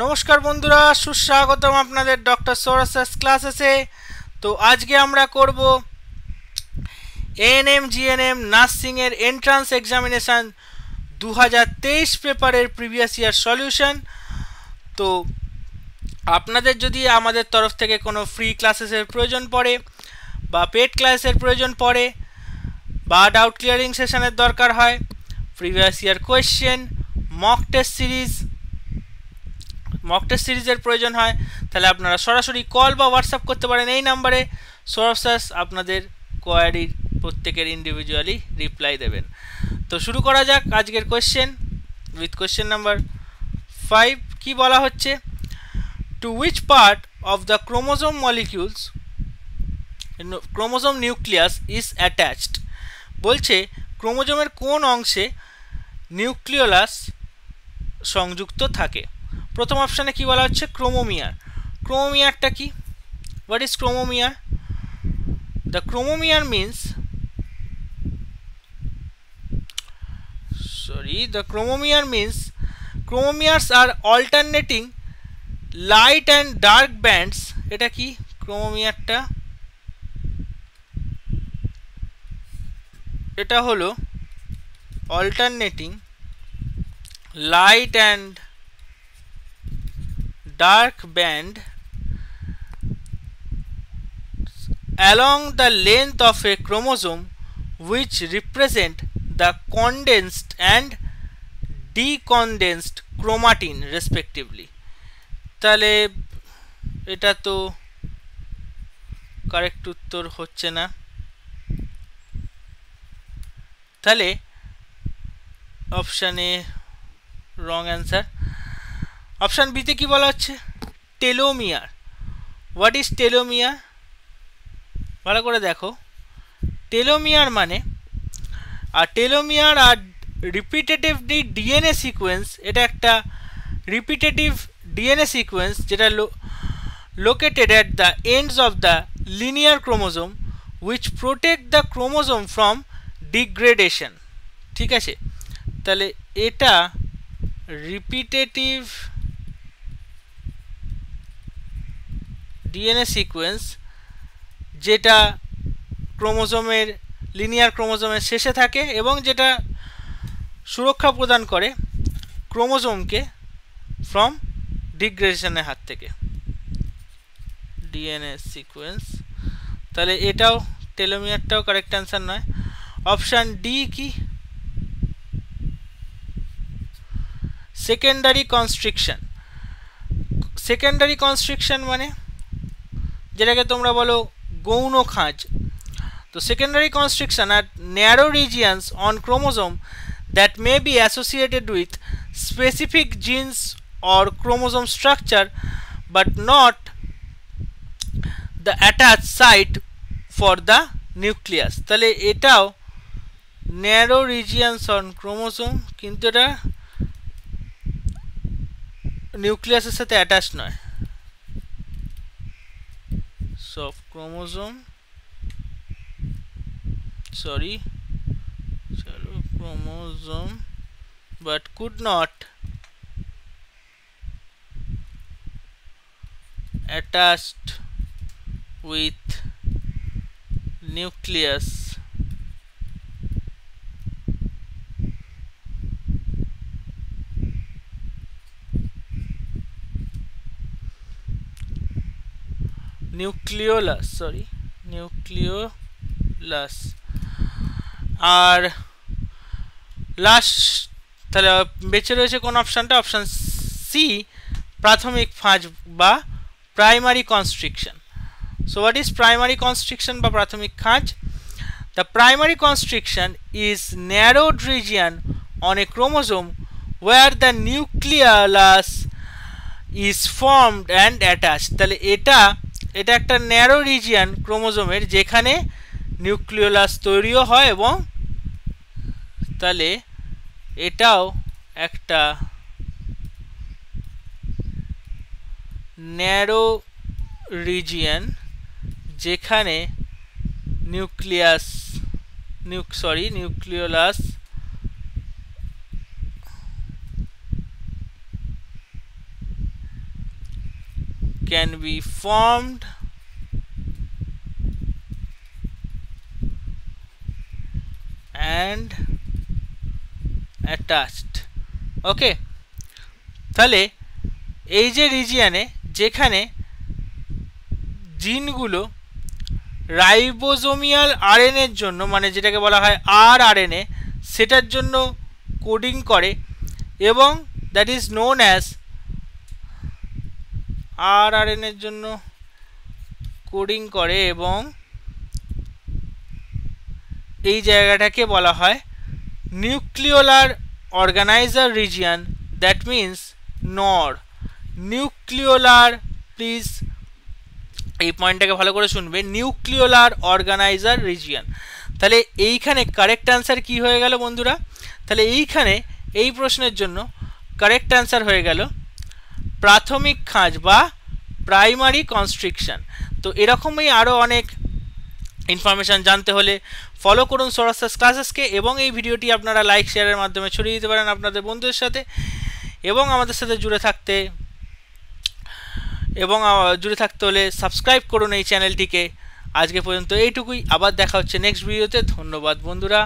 নমস্কার বন্ধুরা, সুস্বাগতম আপনাদের ডক্টর সৌরভ ক্লাসেসে। তো আজকে আমরা করব এএনএম জিএনএম নার্সিংয়ের এন্ট্রান্স এক্সামিনেশান 2023 পেপারের প্রিভিয়াস ইয়ার সলিউশন। তো আপনাদের যদি আমাদের তরফ থেকে কোনো ফ্রি ক্লাসেসের প্রয়োজন পড়ে বা পেড ক্লাসের প্রয়োজন পড়ে বা ডাউট ক্লিয়ারিং সেশনের দরকার হয়, previous year question, mock test সিরিজের প্রয়োজন হয়, তাহলে আপনারা সরাসরি কল বা হোয়াটসঅ্যাপ করতে পারেন এই নাম্বারে। সৌরভ স্যার আপনাদের কোয়ারির প্রত্যেকের ইন্ডিভিজুয়ালি রিপ্লাই দেবেন। তো শুরু করা যাক আজকের কোয়েশ্চেন উইথ কোয়েশ্চেন নাম্বার 5। কি বলা হচ্ছে? To which part of the chromosome molecules chromosome nucleus is attached. বলছে ক্রোমোজোমের কোন অংশে নিউক্লিওলাস সংযুক্ত থাকে। প্রথম অপশানে কি বলা হচ্ছে? ক্রোমোমিয়ার। ক্রোমোমিয়ারটা কি? What is chromomere? The chromomere means chromomeres are alternating light and dark bands. এটা কি ক্রোমোমিয়ারটা? এটা হলো alternating light and dark band along the length of a chromosome which represent the condensed and decondensed chromatin respectively. তাহলে এটা তো correct উত্তর হচ্ছে না। তাহলে option A wrong answer. Option বিতে কি বলা হচ্ছে? টেলোমিয়ার। What is telomere? ভালো করে দেখো, টেলোমিয়ার মানে টেলোমিয়ার আর রিপিটেটিভলি ডিএনএ সিকোয়েন্স। এটা একটা রিপিটেটিভ ডিএনএ সিকোয়েন্স যেটা located at the ends of the linear chromosome which protect the chromosome from degradation. ঠিক আছে, তাহলে এটা রিপিটেটিভ ডিএনএ সিকোয়েন্স যেটা ক্রোমোজোমের লিনিয়ার ক্রোমোজোমের শেষে থাকে এবং যেটা সুরক্ষা প্রদান করে ক্রোমোজোমকে ফ্রম ডিগ্রেডেশনের হাত থেকে। ডিএনএ সিকোয়েন্স, তাহলে এটাও টেলোমিয়ারটাও কারেক্ট অ্যান্সার নয়। অপশান ডি কি? Secondary constriction. সেকেন্ডারি কনস্ট্রিকশন মানে যেটাকে তোমরা বলো গৌণ খাঁজ। তো সেকেন্ডারি কনস্ট্রিকশন আর narrow regions on chromosome that may be associated with specific genes or chromosome structure but not the attach site for the nucleus. তাহলে এটাও ন্যারো রিজিয়ন্স অন ক্রোমোজোম, কিন্তু এটা নিউক্লিয়াসের সাথে অ্যাটাচ নয়। of chromosome chromosome but could not attached with nucleus nucleolus. আর last তাহলে বেঁচে রয়েছে কোন অপশানটা? অপশান সি, প্রাথমিক ফাঁজ বা primary constriction. So what is primary constriction বা প্রাথমিক খাঁজ? The primary constriction is narrowed region on a chromosome where the nucleolus is formed and attached. তাহলে এটা একটা ন্যারো রিজিয়ন ক্রোমোজোমের যেখানে নিউক্লিওলাস তৈরিও হয়, এবং তাহলে এটাও একটা ন্যারো রিজিয়ন যেখানে nucleolus can be formed and attached. ওকে, তাহলে এই যে রিজিয়নে যেখানে জিনগুলো রাইবোজোমিয়াল আরএনএ এর জন্য, মানে যেটাকে বলা হয় আরআরএনএ, সেটার জন্য কোডিং করে এবং that is known as rRNA এর জন্য কোডিং করে এবং এই জায়গাটাকে বলা হয় nucleolar organiser region, that means NOR nucleolar. Please এই পয়েন্টটাকে ভালো করে শুনবে, নিউক্লিওলার অর্গানাইজার রিজিয়ন। তাহলে এইখানে কারেক্ট অ্যান্সার কি হয়ে গেল বন্ধুরা? তাহলে এইখানে এই প্রশ্নের জন্য কারেক্ট অ্যান্সার হয়ে গেল প্রাথমিক খাঁজ বা প্রাইমারি কনস্ট্রিকশন। তো এরকমই আরও অনেক ইনফরমেশান জানতে হলে ফলো করুন সৌরস্টাস ক্লাসেসকে, এবং এই ভিডিওটি আপনারা লাইক শেয়ারের মাধ্যমে ছড়িয়ে দিতে পারেন আপনাদের বন্ধুদের সাথে, এবং আমাদের সাথে জুড়ে থাকতে হলে সাবস্ক্রাইব করুন এই চ্যানেলটিকে। আজকে পর্যন্ত এইটুকুই, আবার দেখা হচ্ছে নেক্সট ভিডিওতে। ধন্যবাদ বন্ধুরা।